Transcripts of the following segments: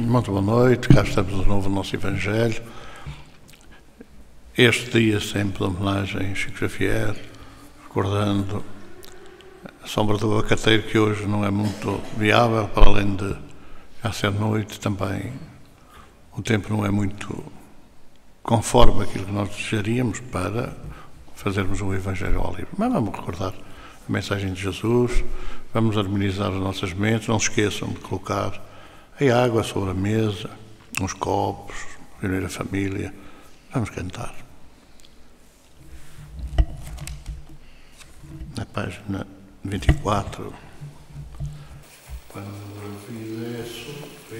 Muito boa noite, cá estamos de novo no nosso Evangelho. Este dia sempre de homenagem a Chico Xavier, recordando a sombra do abacateiro, que hoje não é muito viável, para além de já ser noite, também o tempo não é muito conforme aquilo que nós desejaríamos para fazermos o Evangelho ao livro. Mas vamos recordar a mensagem de Jesus, vamos harmonizar as nossas mentes, não se esqueçam de colocar a água sobre a mesa, uns copos, reunir a família, vamos cantar. Na página 24. Quando viver sofrimento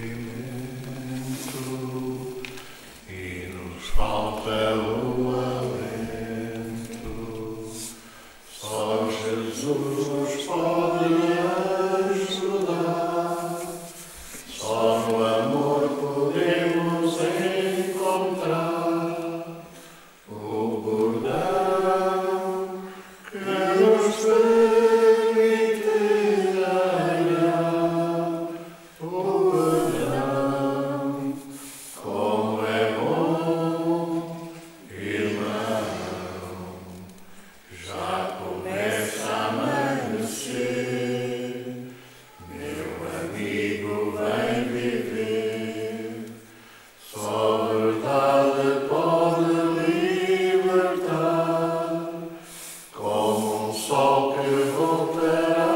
e nos falta o alento, só Jesus nos pode ajudar, só no amor podemos encontrar o bordão que nos permite ganhar o perdão. Como é bom, irmão, já começa a amanhecer, meu amigo, vem viver, só verdade pode libertar, como um sol que voltará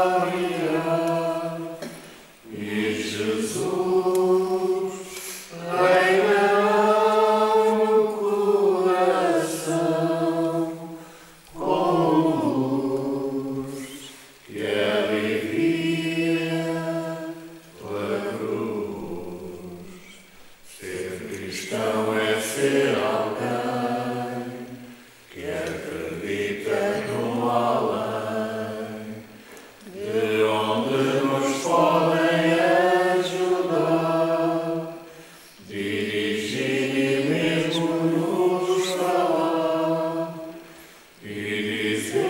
a brilhar, e Jesus reinará no coração, com luz que alivia pela cruz. Ser cristão é ser alguém que acredita no além, de onde nos podem ajudar, dirigir e mesmo nos falar, e dizer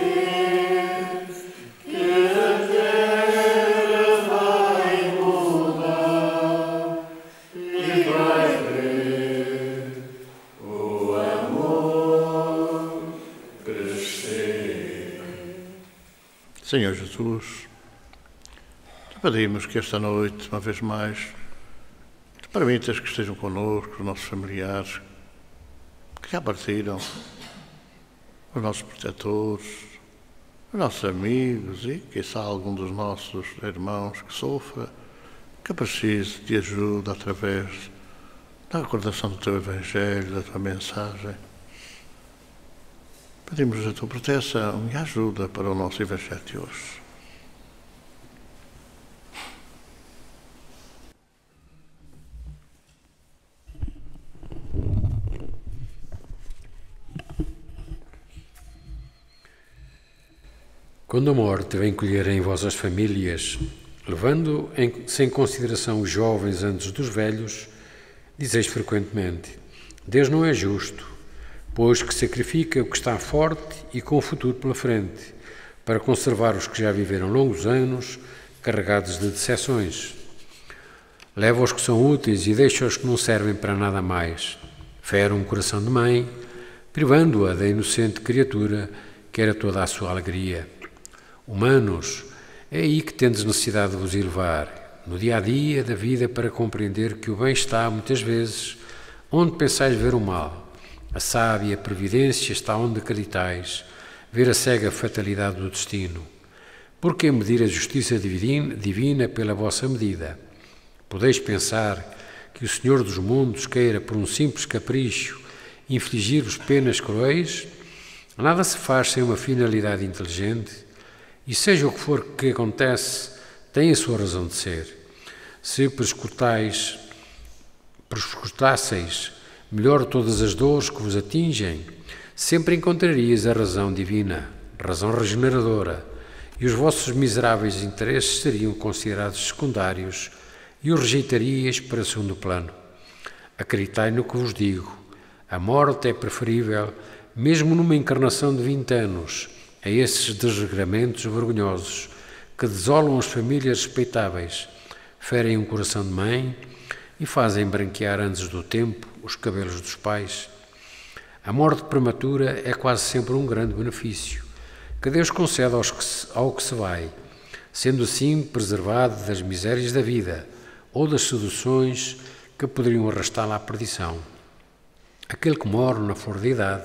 que a terra vai mudar e vai ver o amor crescer. Senhor Jesus, te pedimos que esta noite, uma vez mais, te permitas que estejam connosco os nossos familiares que já partiram, os nossos protetores, os nossos amigos e, quiçá, algum dos nossos irmãos que sofra, que precise de ajuda através da recordação do teu Evangelho, da tua mensagem. Pedimos a tua proteção e ajuda para o nosso Evangelho de hoje. Quando a morte vem colher em vossas famílias, levando sem consideração os jovens antes dos velhos, dizeis frequentemente: Deus não é justo, pois que sacrifica o que está forte e com o futuro pela frente, para conservar os que já viveram longos anos, carregados de decepções. Leva os que são úteis e deixa os que não servem para nada mais. Fere um coração de mãe, privando-a da inocente criatura que era toda a sua alegria. Humanos, é aí que tendes necessidade de vos elevar, no dia-a-dia da vida, para compreender que o bem está, muitas vezes, onde pensais ver o mal. A sábia previdência está onde acreditais, ver a cega fatalidade do destino. Por que medir a justiça divina pela vossa medida? Podeis pensar que o Senhor dos mundos queira, por um simples capricho, infligir-vos penas cruéis? Nada se faz sem uma finalidade inteligente, e seja o que for que acontece, tem a sua razão de ser. Se prescrutasseis melhor todas as dores que vos atingem, sempre encontrarias a razão divina, razão regeneradora, e os vossos miseráveis interesses seriam considerados secundários e os rejeitarias para segundo plano. Acreditai no que vos digo, a morte é preferível, mesmo numa encarnação de 20 anos, a esses desregramentos vergonhosos que desolam as famílias respeitáveis, ferem um coração de mãe e fazem branquear antes do tempo os cabelos dos pais. A morte prematura é quase sempre um grande benefício que Deus concede ao que se vai, sendo assim preservado das misérias da vida ou das seduções que poderiam arrastá-la à perdição. Aquele que morre na flor da idade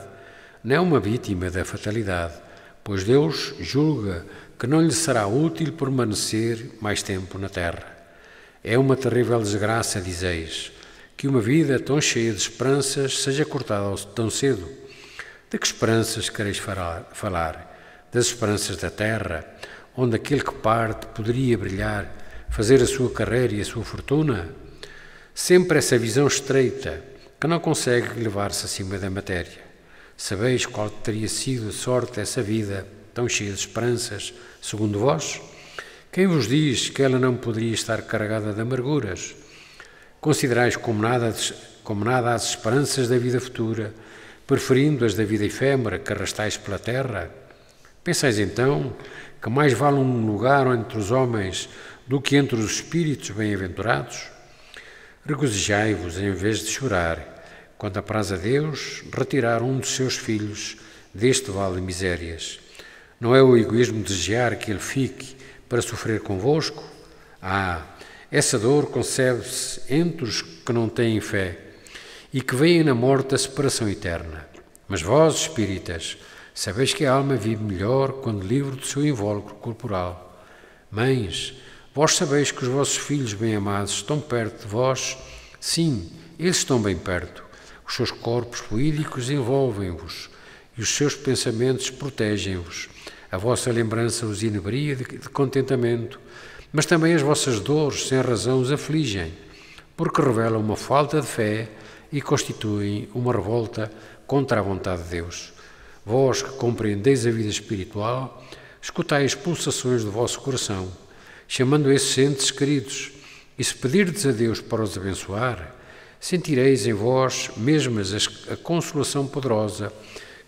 não é uma vítima da fatalidade, pois Deus julga que não lhe será útil permanecer mais tempo na terra. É uma terrível desgraça, dizeis, que uma vida tão cheia de esperanças seja cortada tão cedo. De que esperanças quereis falar? Das esperanças da terra, onde aquele que parte poderia brilhar, fazer a sua carreira e a sua fortuna? Sempre essa visão estreita, que não consegue levar-se acima da matéria. Sabeis qual teria sido a sorte dessa vida tão cheia de esperanças, segundo vós? Quem vos diz que ela não poderia estar carregada de amarguras? Considerais como nada as esperanças da vida futura, preferindo as da vida efêmera que arrastais pela terra? Pensais então que mais vale um lugar entre os homens do que entre os espíritos bem-aventurados? Regozijai-vos em vez de chorar, quando apraz a Deus retirar um dos seus filhos deste vale de misérias. Não é o egoísmo desejar que ele fique para sofrer convosco? Essa dor concebe-se entre os que não têm fé e que veem na morte a separação eterna. Mas vós, espíritas, sabeis que a alma vive melhor quando livre do seu invólucro corporal. Mães, vós sabeis que os vossos filhos bem-amados estão perto de vós? Sim, eles estão bem perto. Os seus corpos fluídicos envolvem-vos e os seus pensamentos protegem-vos. A vossa lembrança os inebria de contentamento, mas também as vossas dores sem razão os afligem, porque revelam uma falta de fé e constituem uma revolta contra a vontade de Deus. Vós que compreendeis a vida espiritual, escutai as pulsações do vosso coração, chamando esses entes queridos, e se pedirdes a Deus para os abençoar, sentireis em vós mesmas a consolação poderosa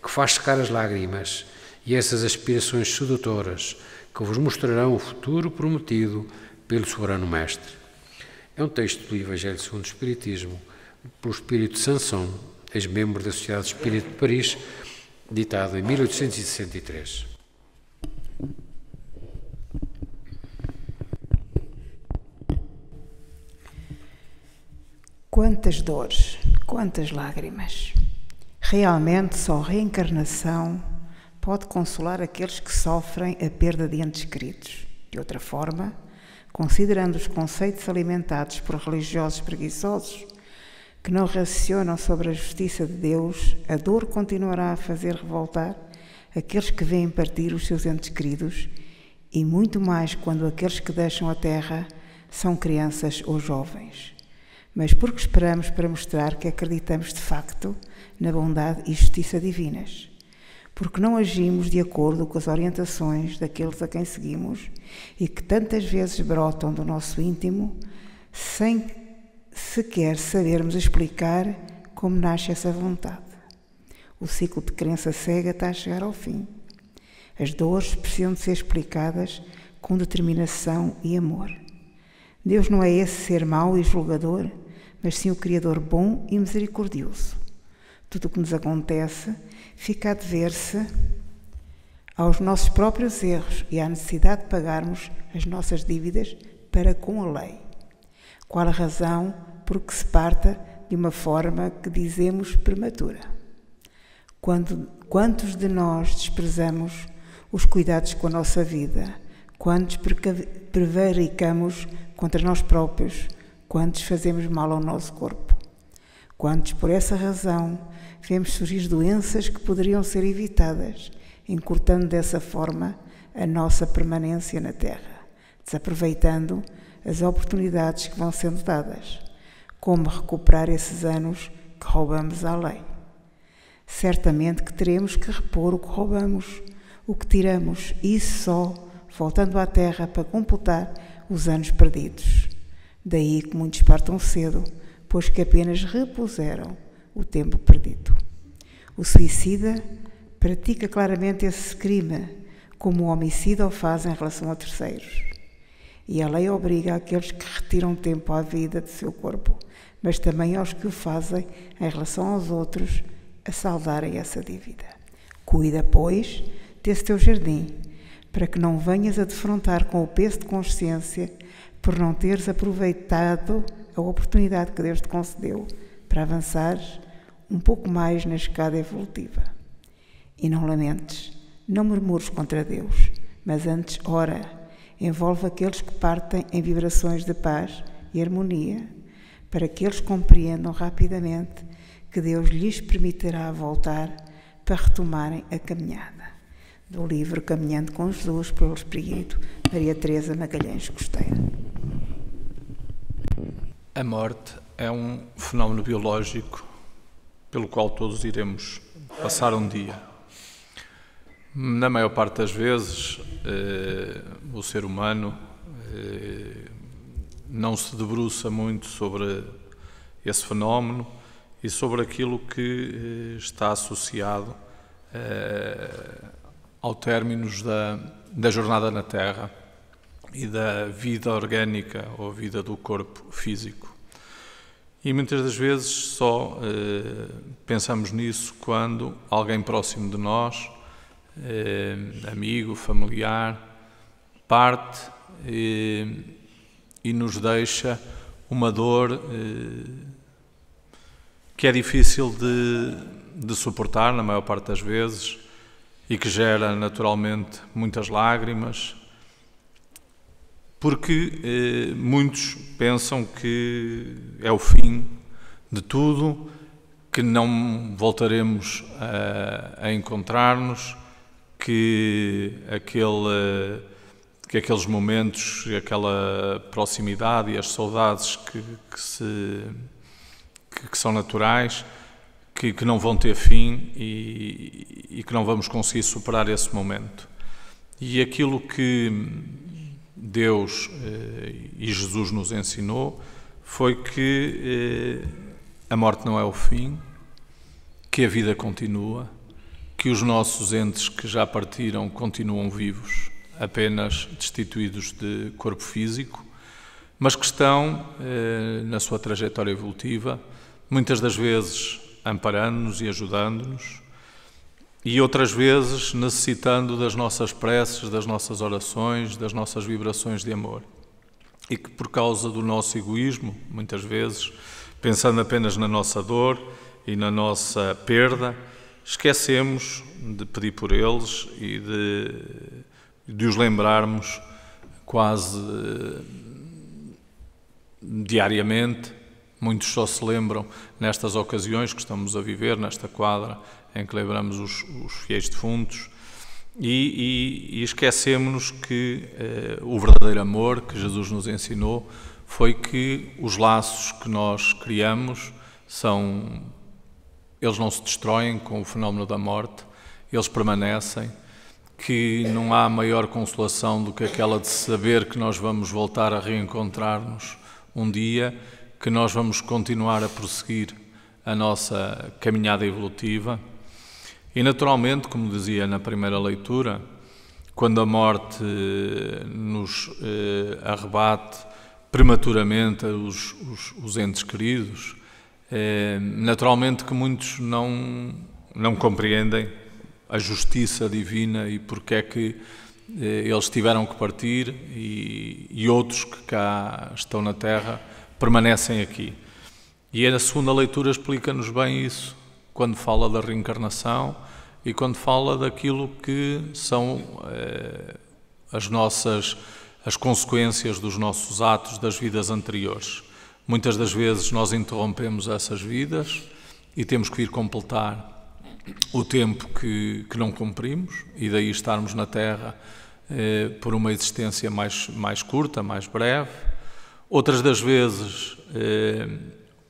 que faz secar as lágrimas e essas aspirações sedutoras que vos mostrarão o futuro prometido pelo soberano Mestre. É um texto do Evangelho segundo o Espiritismo, pelo Espírito Sanson, ex-membro da Sociedade Espírita de Paris, ditado em 1863. Quantas dores, quantas lágrimas. Realmente só a reencarnação pode consolar aqueles que sofrem a perda de entes queridos. De outra forma, considerando os conceitos alimentados por religiosos preguiçosos que não raciocinam sobre a justiça de Deus, a dor continuará a fazer revoltar aqueles que veem partir os seus entes queridos, e muito mais quando aqueles que deixam a terra são crianças ou jovens. Mas porque esperamos para mostrar que acreditamos de facto na bondade e justiça divinas, porque não agimos de acordo com as orientações daqueles a quem seguimos e que tantas vezes brotam do nosso íntimo, sem sequer sabermos explicar como nasce essa vontade. O ciclo de crença cega está a chegar ao fim. As dores precisam de ser explicadas com determinação e amor. Deus não é esse ser mau e julgador, mas sim o Criador bom e misericordioso. Tudo o que nos acontece fica a dever-se aos nossos próprios erros e à necessidade de pagarmos as nossas dívidas para com a lei. Qual a razão por que se parta de uma forma que dizemos prematura? Quantos de nós desprezamos os cuidados com a nossa vida? Quantos prevaricamos contra nós próprios? Quantos fazemos mal ao nosso corpo? Quantos, por essa razão, vemos surgir doenças que poderiam ser evitadas, encurtando dessa forma a nossa permanência na Terra, desaproveitando as oportunidades que vão sendo dadas. Como recuperar esses anos que roubamos à lei? Certamente que teremos que repor o que roubamos, o que tiramos, e isso só voltando à Terra para computar os anos perdidos. Daí que muitos partam cedo, pois que apenas repuseram o tempo perdido. O suicida pratica claramente esse crime, como o homicida o faz em relação a terceiros. E a lei obriga aqueles que retiram tempo à vida de seu corpo, mas também aos que o fazem em relação aos outros a saldarem essa dívida. Cuida, pois, desse teu jardim, para que não venhas a defrontar com o peso de consciência por não teres aproveitado a oportunidade que Deus te concedeu para avançares um pouco mais na escada evolutiva. E não lamentes, não murmures contra Deus, mas antes ora, envolve aqueles que partem em vibrações de paz e harmonia, para que eles compreendam rapidamente que Deus lhes permitirá voltar para retomarem a caminhada. Do livro Caminhando com Jesus, pelo Espírito, Maria Teresa Magalhães Costeira. A morte é um fenómeno biológico pelo qual todos iremos passar um dia. Na maior parte das vezes, o ser humano não se debruça muito sobre esse fenómeno e sobre aquilo que está associado ao término da jornada na Terra e da vida orgânica ou vida do corpo físico. E muitas das vezes só pensamos nisso quando alguém próximo de nós, amigo, familiar, parte e nos deixa uma dor que é difícil de suportar na maior parte das vezes e que gera naturalmente muitas lágrimas, porque muitos pensam que é o fim de tudo, que não voltaremos a encontrar-nos, que aqueles momentos, aquela proximidade e as saudades que são naturais, que não vão ter fim e que não vamos conseguir superar esse momento. E aquilo que Deus e Jesus nos ensinou foi que a morte não é o fim, que a vida continua, que os nossos entes que já partiram continuam vivos, apenas destituídos de corpo físico, mas que estão na sua trajetória evolutiva, muitas das vezes amparando-nos e ajudando-nos, e outras vezes necessitando das nossas preces, das nossas orações, das nossas vibrações de amor. E que por causa do nosso egoísmo, muitas vezes, pensando apenas na nossa dor e na nossa perda, esquecemos de pedir por eles e de os lembrarmos quase diariamente. Muitos só se lembram nestas ocasiões que estamos a viver, nesta quadra em que lembramos os fiéis defuntos, e esquecemos que o verdadeiro amor que Jesus nos ensinou foi que os laços que nós criamos eles não se destroem com o fenómeno da morte, eles permanecem, que não há maior consolação do que aquela de saber que nós vamos voltar a reencontrar-nos um dia, que nós vamos continuar a prosseguir a nossa caminhada evolutiva. E naturalmente, como dizia na primeira leitura, quando a morte nos arrebate prematuramente os entes queridos, naturalmente que muitos não compreendem a justiça divina e porque é que eles tiveram que partir e outros que cá estão na Terra permanecem aqui. E a segunda leitura explica-nos bem isso, quando fala da reencarnação e quando fala daquilo que são as consequências dos nossos atos das vidas anteriores. Muitas das vezes nós interrompemos essas vidas e temos que vir completar o tempo que não cumprimos, e daí estarmos na Terra por uma existência mais curta, mais breve. Outras das vezes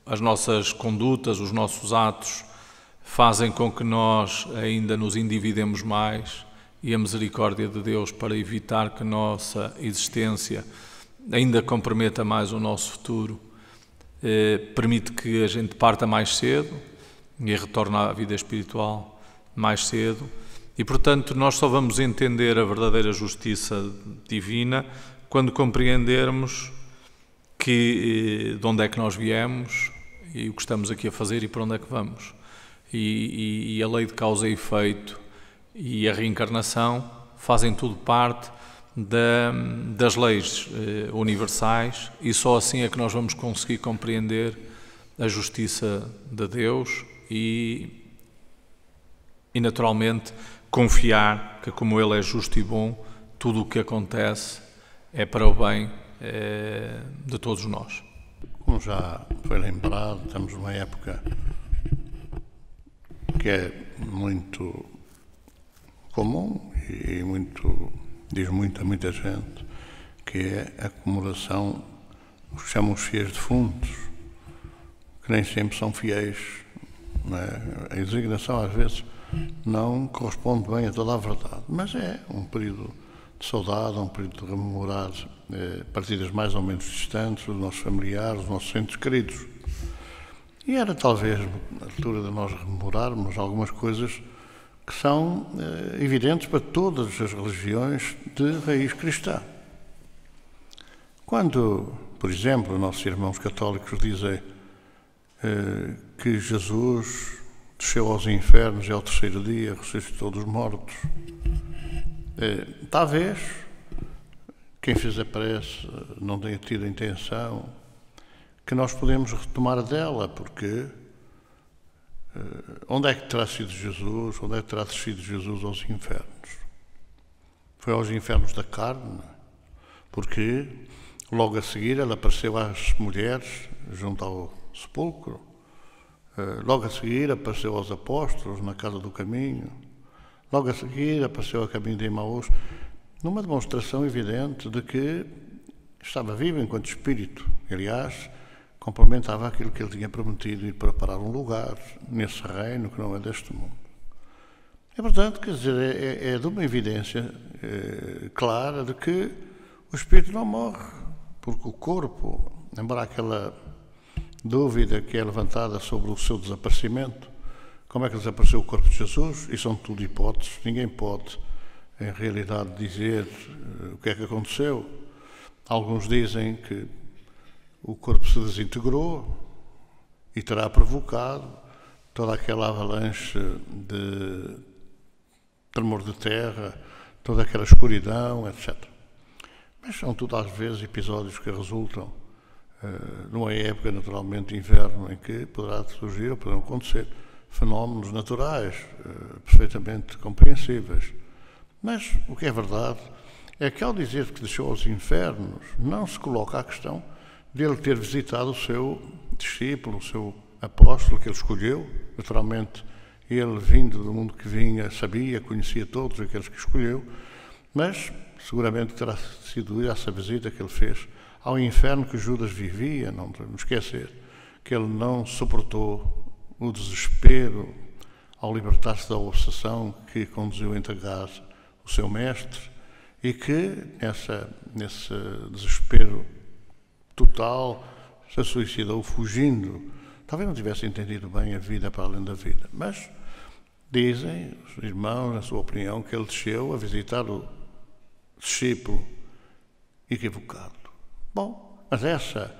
as nossas condutas, os nossos atos fazem com que nós ainda nos endividemos mais, e a misericórdia de Deus, para evitar que a nossa existência ainda comprometa mais o nosso futuro, permite que a gente parta mais cedo e retorne à vida espiritual mais cedo. E, portanto, nós só vamos entender a verdadeira justiça divina quando compreendermos de onde é que nós viemos e o que estamos aqui a fazer e para onde é que vamos. E a lei de causa e efeito e a reencarnação fazem tudo parte das leis universais, e só assim é que nós vamos conseguir compreender a justiça de Deus e naturalmente confiar que, como Ele é justo e bom, tudo o que acontece é para o bem de todos nós. Como já foi lembrado, estamos numa época que é muito comum e diz muito a muita gente, que é a acumulação, o que chamam os fiéis defuntos, que nem sempre são fiéis, não é? A designação às vezes não corresponde bem a toda a verdade, mas é um período de saudade, um período de rememorar partidas mais ou menos distantes dos nossos familiares, dos nossos entes queridos. E era talvez a altura de nós rememorarmos algumas coisas que são evidentes para todas as religiões de raiz cristã. Quando, por exemplo, nossos irmãos católicos dizem que Jesus desceu aos infernos e ao terceiro dia ressuscitou dos mortos, talvez quem fez a prece não tenha tido a intenção que nós podemos retomar dela, porque onde é que terá sido Jesus? Onde é que terá descido Jesus aos infernos? Foi aos infernos da carne, porque logo a seguir ela apareceu às mulheres junto ao sepulcro, logo a seguir apareceu aos apóstolos na casa do caminho, logo a seguir apareceu a caminho de Emaús, numa demonstração evidente de que estava vivo enquanto espírito. Aliás, complementava aquilo que ele tinha prometido, ir preparar um lugar nesse reino que não é deste mundo. E, portanto, quer dizer, é de uma evidência clara de que o espírito não morre, porque o corpo, embora aquela dúvida que é levantada sobre o seu desaparecimento, como é que desapareceu o corpo de Jesus? E são tudo hipóteses, ninguém pode, em realidade, dizer o que é que aconteceu. Alguns dizem que o corpo se desintegrou e terá provocado toda aquela avalanche de tremor de terra, toda aquela escuridão, etc. Mas são tudo, às vezes, episódios que resultam numa época, naturalmente, de inverno, em que poderá surgir ou poderão acontecer fenómenos naturais perfeitamente compreensíveis. Mas o que é verdade é que, ao dizer que deixou aos infernos, não se coloca a questão de ele ter visitado o seu discípulo, o seu apóstolo, que ele escolheu. Naturalmente, ele, vindo do mundo que vinha, sabia, conhecia todos aqueles que escolheu, mas seguramente terá sido essa visita que ele fez ao inferno que Judas vivia. Não devemos esquecer que ele não suportou o desespero ao libertar-se da obsessão que conduziu a entregar o seu mestre, e que, nesse desespero total, se suicidou fugindo. Talvez não tivesse entendido bem a vida para além da vida, mas dizem os irmãos, na sua opinião, que ele desceu a visitar o discípulo equivocado. Bom, mas essa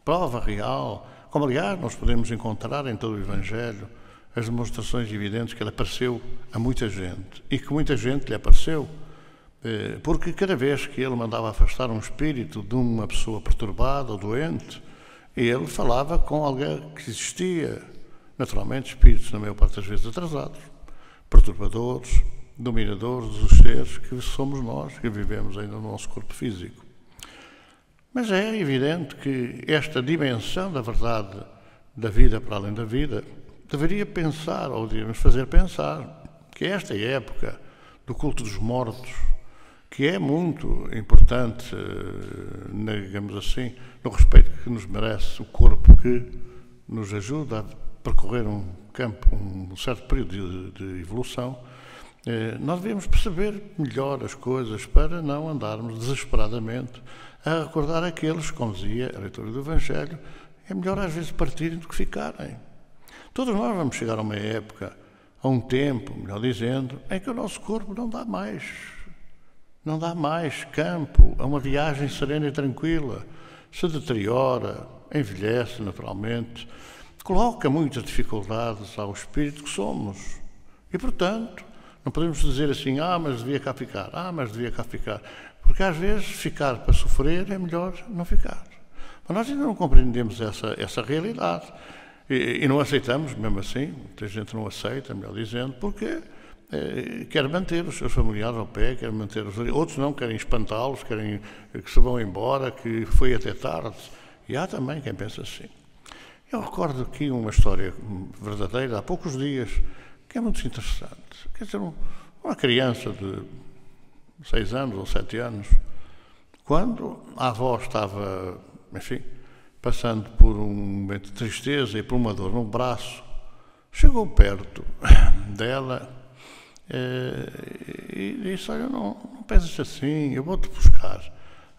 prova real, como aliás nós podemos encontrar em todo o Evangelho, as demonstrações evidentes que ele apareceu a muita gente, e que muita gente lhe apareceu, porque cada vez que ele mandava afastar um espírito de uma pessoa perturbada ou doente, ele falava com alguém que existia. Naturalmente, espíritos, na maior parte das vezes, atrasados, perturbadores, dominadores dos seres que somos nós, que vivemos ainda no nosso corpo físico. Mas é evidente que esta dimensão da verdade da vida para além da vida deveria pensar, ou deveríamos fazer pensar, que esta época do culto dos mortos, que é muito importante, digamos assim, no respeito que nos merece o corpo que nos ajuda a percorrer um campo, um certo período de evolução, nós devemos perceber melhor as coisas para não andarmos desesperadamente a recordar aqueles, como dizia a leitura do Evangelho, é melhor às vezes partirem do que ficarem. Todos nós vamos chegar a uma época, a um tempo, melhor dizendo, em que o nosso corpo não dá mais não dá mais campo a uma viagem serena e tranquila. Se deteriora, envelhece naturalmente, coloca muitas dificuldades ao espírito que somos. E, portanto, não podemos dizer assim, mas devia cá ficar, mas devia cá ficar. Porque às vezes ficar para sofrer é melhor não ficar. Mas nós ainda não compreendemos essa realidade. E não aceitamos, mesmo assim, muita gente não aceita, melhor dizendo, porque quer manter os seus familiares ao pé, quer manter outros não, querem espantá-los, querem que se vão embora, que foi até tarde. E há também quem pensa assim. Eu recordo aqui uma história verdadeira, há poucos dias, que é muito interessante. Quer dizer, uma criança de 6 anos ou 7 anos, quando a avó estava, enfim, passando por um momento de tristeza e por uma dor no braço, chegou perto dela e disse, olha, não penses assim, eu vou-te buscar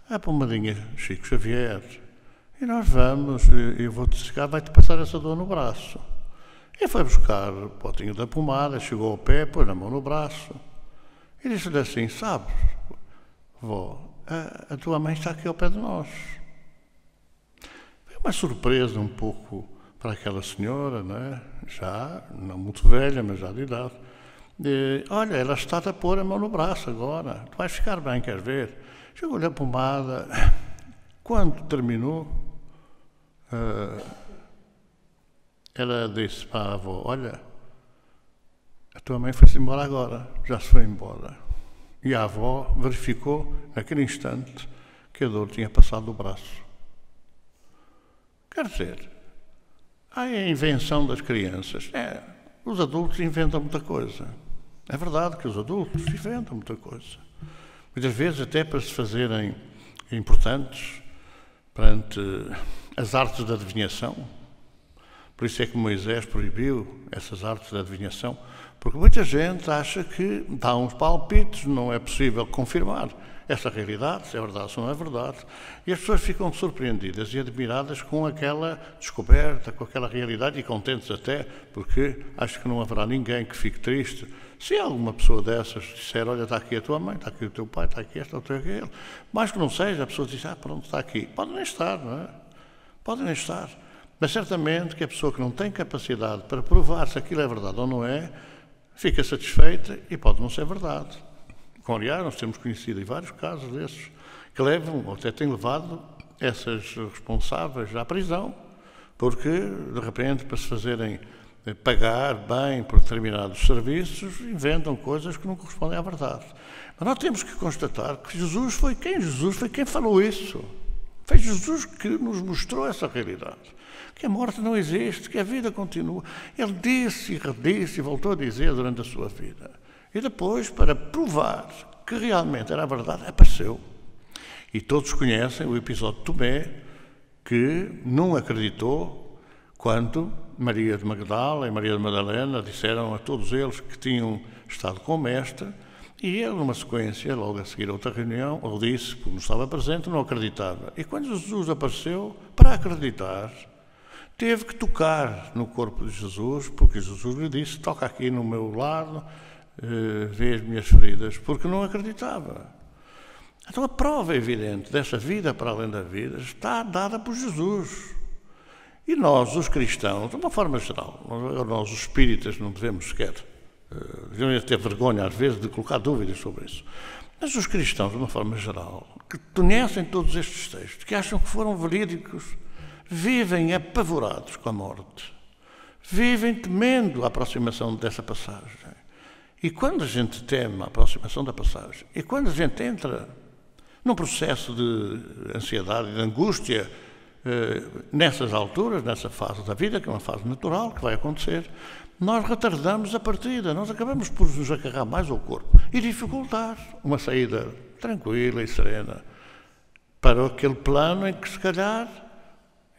a pomadinha Chico Xavier e nós vamos, eu vou-te chegar, vai-te passar essa dor no braço. E foi buscar o potinho da pomada, chegou ao pé, pôs a mão no braço e disse-lhe assim, sabes, vó, a tua mãe está aqui ao pé de nós. Foi uma surpresa um pouco para aquela senhora, não é? Já, não muito velha, mas já de idade. Olha, ela está a pôr a mão no braço agora, tu vais ficar bem, queres ver? Chegou-lhe a pomada, quando terminou, ela disse para a avó, olha, a tua mãe foi-se embora agora, já se foi embora. E a avó verificou, naquele instante, que a dor tinha passado do braço. Quer dizer, há a invenção das crianças. Os adultos inventam muita coisa. É verdade que os adultos inventam muita coisa. Muitas vezes até para se fazerem importantes perante as artes da adivinhação. Por isso é que Moisés proibiu essas artes da adivinhação, porque muita gente acha que dá uns palpites, não é possível confirmar essa realidade, se é verdade ou se não é verdade, e as pessoas ficam surpreendidas e admiradas com aquela descoberta, com aquela realidade e contentes até, porque acho que não haverá ninguém que fique triste se alguma pessoa dessas disser, olha, está aqui a tua mãe, está aqui o teu pai, está aqui esta, está aqui aquele. Mais que não seja, a pessoa diz, pronto, está aqui. Pode nem estar, não é? Pode nem estar. Mas certamente que a pessoa que não tem capacidade para provar se aquilo é verdade ou não é, fica satisfeita e pode não ser verdade. Aliás, nós temos conhecido em vários casos desses, que levam, ou até têm levado, essas responsáveis à prisão, porque, de repente, para se fazerem pagar bem por determinados serviços, inventam coisas que não correspondem à verdade. Mas nós temos que constatar que Jesus foi quem falou isso. Foi Jesus que nos mostrou essa realidade. Que a morte não existe, que a vida continua. Ele disse e redisse e voltou a dizer durante a sua vida. E depois, para provar que realmente era a verdade, apareceu. E todos conhecem o episódio de Tomé, que não acreditou quando Maria de Magdala e Maria de Madalena disseram a todos eles que tinham estado com o Mestre, e ele, numa sequência, logo a seguir a outra reunião, ele disse, porque não estava presente, não acreditava. E quando Jesus apareceu, para acreditar, teve que tocar no corpo de Jesus, porque Jesus lhe disse, toca aqui no meu lado, vê as minhas feridas, porque não acreditava. Então a prova evidente dessa vida para além da vida está dada por Jesus. E nós, os cristãos, de uma forma geral, nós os espíritas não devemos sequer, devemos ter vergonha às vezes de colocar dúvidas sobre isso, mas os cristãos, de uma forma geral, que conhecem todos estes textos, que acham que foram verídicos, vivem apavorados com a morte, vivem temendo a aproximação dessa passagem. E quando a gente teme a aproximação da passagem, e quando a gente entra num processo de ansiedade e de angústia, nessas alturas, nessa fase da vida, que é uma fase natural, que vai acontecer, nós retardamos a partida, nós acabamos por nos agarrar mais ao corpo e dificultar uma saída tranquila e serena para aquele plano em que, se calhar,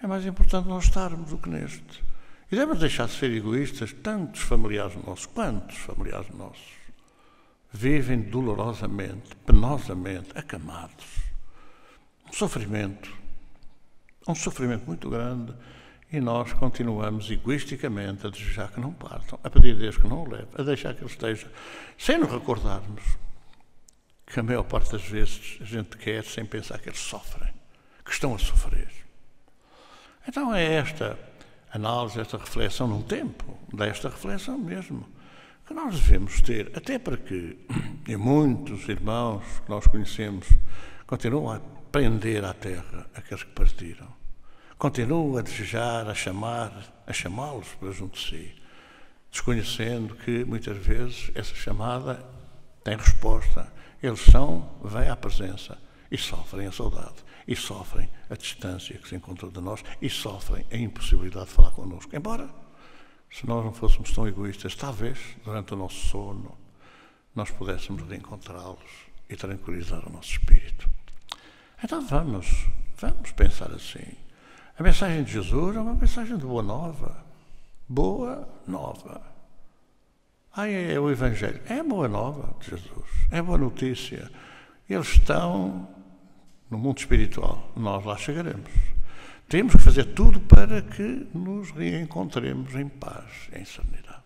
é mais importante não estarmos do que neste. E devemos deixar de ser egoístas. Tantos familiares nossos, quantos familiares nossos, vivem dolorosamente, penosamente, acamados. Um sofrimento muito grande, e nós continuamos egoisticamente a desejar que não partam, a pedir a Deus que não o leve, a deixar que Ele esteja, sem nos recordarmos que a maior parte das vezes a gente quer sem pensar que eles sofrem, que estão a sofrer. Então é esta análise, esta reflexão num tempo, desta reflexão mesmo, que nós devemos ter, até para que e muitos irmãos que nós conhecemos continuam a prender à terra aqueles que partiram, continuam a desejar, a chamá-los para junto de si, desconhecendo que muitas vezes essa chamada tem resposta. Eles vêm à presença e sofrem a saudade, e sofrem a distância que se encontrou de nós, e sofrem a impossibilidade de falar connosco. Embora, se nós não fôssemos tão egoístas, talvez, durante o nosso sono, nós pudéssemos reencontrá-los e tranquilizar o nosso espírito. Então vamos pensar assim. A mensagem de Jesus é uma mensagem de boa nova. Boa nova. É o Evangelho. É boa nova de Jesus. É boa notícia. Eles estão no mundo espiritual. Nós lá chegaremos. Temos que fazer tudo para que nos reencontremos em paz, em serenidade.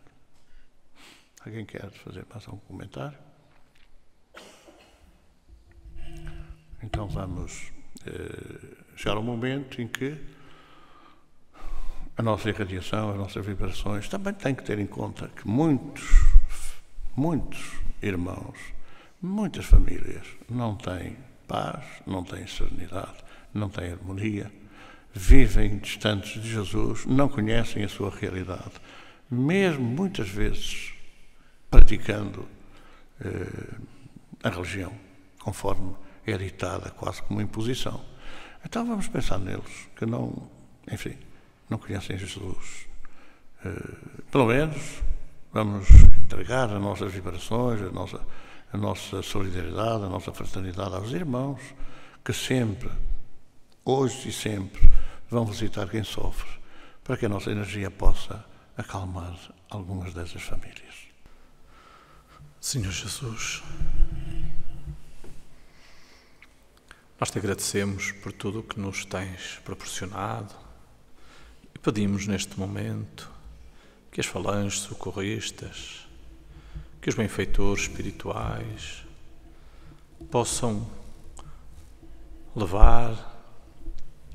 Alguém quer fazer mais algum comentário? Então vamos chegar ao momento em que a nossa irradiação, as nossas vibrações, também tem que ter em conta que muitos irmãos, muitas famílias não têm paz, não têm serenidade, não têm harmonia, vivem distantes de Jesus, não conhecem a sua realidade, mesmo muitas vezes praticando a religião, conforme é ditada quase como imposição. Então vamos pensar neles, que não conhecem Jesus. Pelo menos vamos entregar as nossas vibrações, a nossa solidariedade, a nossa fraternidade aos irmãos que sempre, hoje e sempre, vão visitar quem sofre, para que a nossa energia possa acalmar algumas dessas famílias. Senhor Jesus, nós te agradecemos por tudo o que nos tens proporcionado e pedimos neste momento que as falanges socorristas, que os benfeitores espirituais possam levar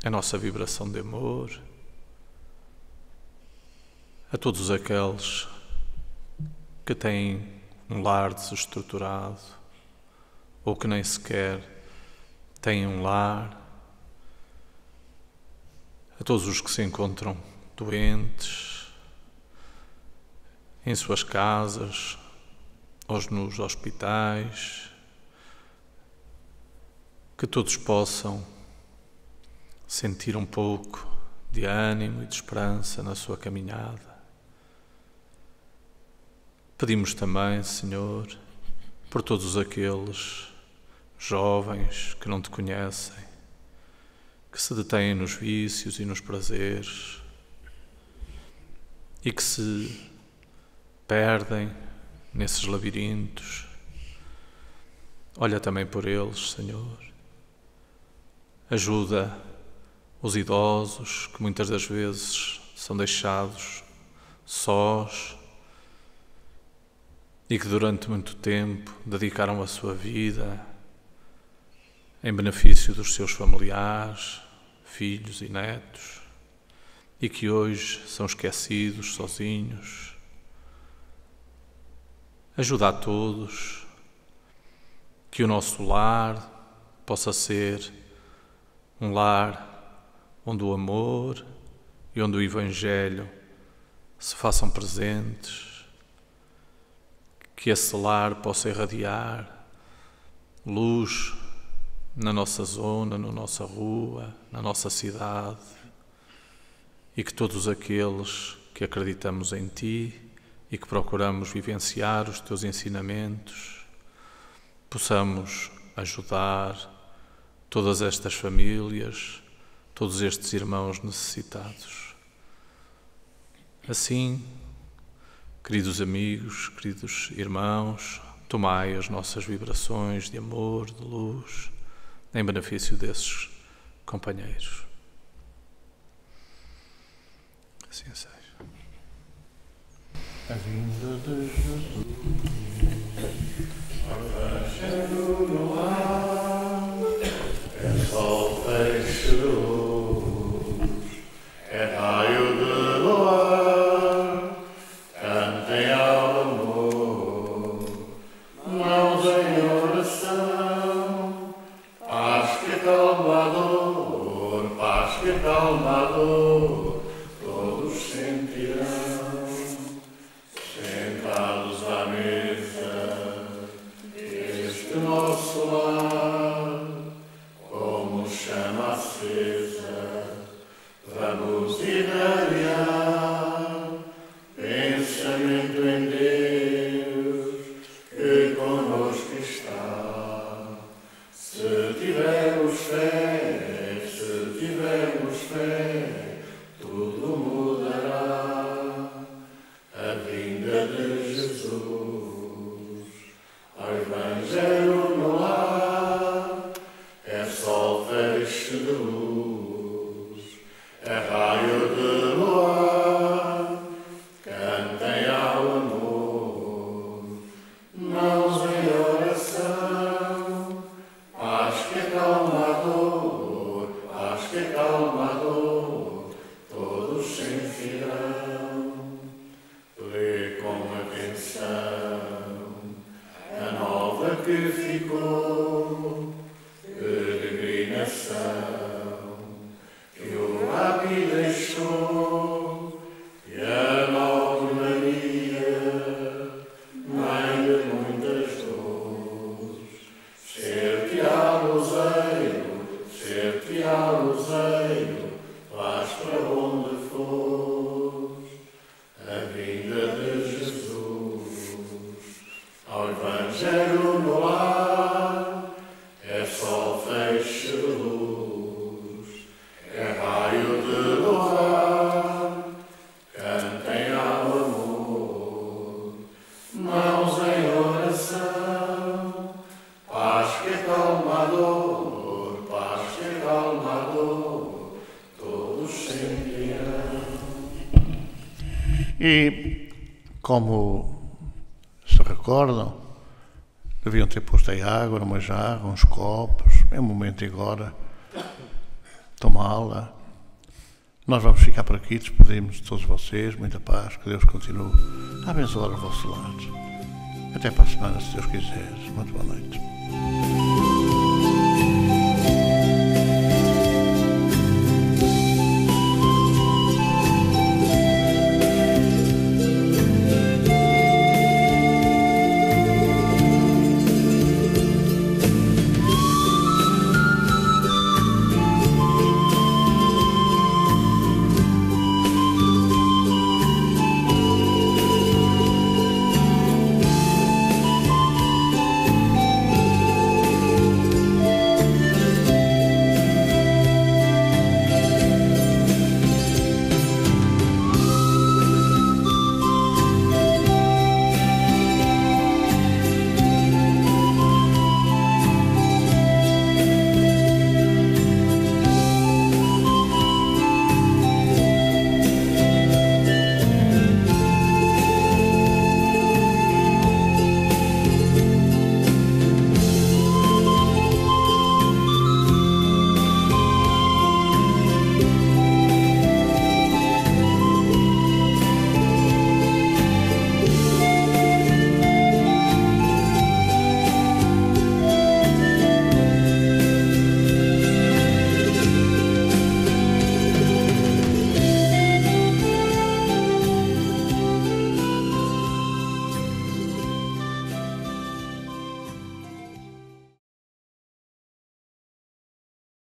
a nossa vibração de amor a todos aqueles que têm um lar desestruturado ou que nem sequer têm um lar, a todos os que se encontram doentes em suas casas ou nos hospitais, que todos possam sentir um pouco de ânimo e de esperança na sua caminhada. Pedimos também, Senhor, por todos aqueles jovens que não te conhecem, que se detêm nos vícios e nos prazeres e que se perdem nesses labirintos. Olha também por eles, Senhor. Ajuda os idosos que muitas das vezes são deixados sós e que durante muito tempo dedicaram a sua vida em benefício dos seus familiares, filhos e netos, e que hoje são esquecidos, sozinhos. Ajuda a todos, que o nosso lar possa ser um lar onde o amor e onde o Evangelho se façam presentes, que esse lar possa irradiar luz na nossa zona, na nossa rua, na nossa cidade, e que todos aqueles que acreditamos em Ti e que procuramos vivenciar os Teus ensinamentos, possamos ajudar todas estas famílias, todos estes irmãos necessitados. Assim, queridos amigos, queridos irmãos, tomai as nossas vibrações de amor, de luz, em benefício desses companheiros. Assim seja. A vinda de Jesus, que ficou, peregrinação, que o Rabi deixou, e a nova Maria, mãe de muitas dores, ser-te-á luzeiro, vais para onde fores, a vinda de Jesus, ao Evangelho no lar, é sol, feixe de luz, é raio de louvar, cantem ao amor, mãos em oração, paz que acalma a dor, paz que acalma a dor, todos sentirão. E, como se recordam, deviam ter posto aí água numa jarra, uns copos, é o momento agora, tomá-la. Nós vamos ficar por aqui, despedimos de todos vocês, muita paz, que Deus continue a abençoar os vossos lares. Até para a semana, se Deus quiser. Muito boa noite.